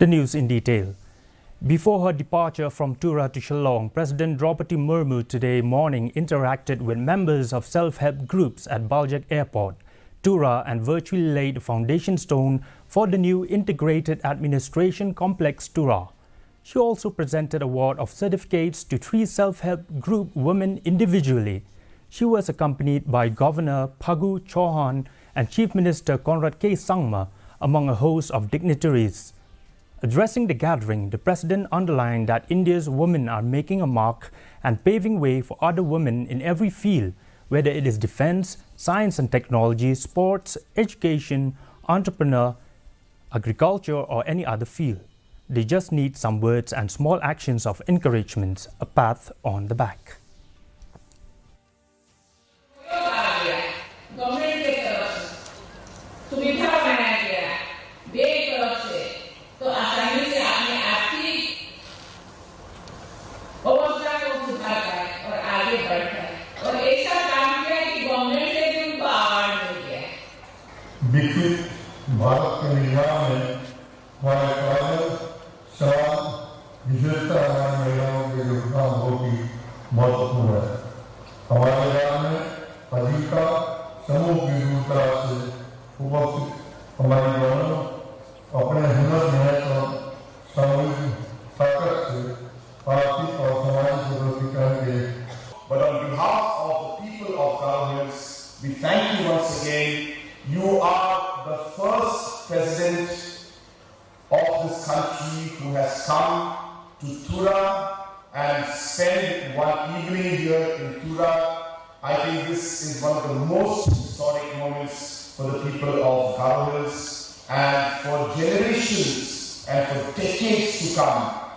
The news in detail. Before her departure from Tura to Shillong, President MURMU today morning interacted with members of self-help groups at BALJEK Airport, Tura, and virtually laid the foundation stone for the new integrated administration complex Tura. She also presented award of certificates to 3 self-help group women individually. She was accompanied by Governor Phagu Chauhan and Chief Minister Conrad K. Sangma, among a host of dignitaries. Addressing the gathering, the President underlined that India's women are making a mark and paving way for other women in every field, whether it is defense, science and technology, sports, education, entrepreneur, agriculture or any other field. They just need some words and small actions of encouragement, a pat on the back. विकसित भारत के निर्माण में हमारे कार्य समाज विशेषता हमारी महिलाओं के योगदान बहुत ही महत्वपूर्ण है। हमारे गांव में अधिकता समूह की दूर तरह से उपस्थित हमारी बहनों अपने हुनर महत्व और सामूहिक ताकत से आर्थिक और सामाजिक प्रगति करेंगे। But on behalf of the people of Garhwals, we thank you once again. You are the first president of this country who has come to Tura and spend one evening here in Tura. I think this is one of the most historic moments for the people of Garhwals and for generations and for decades to come.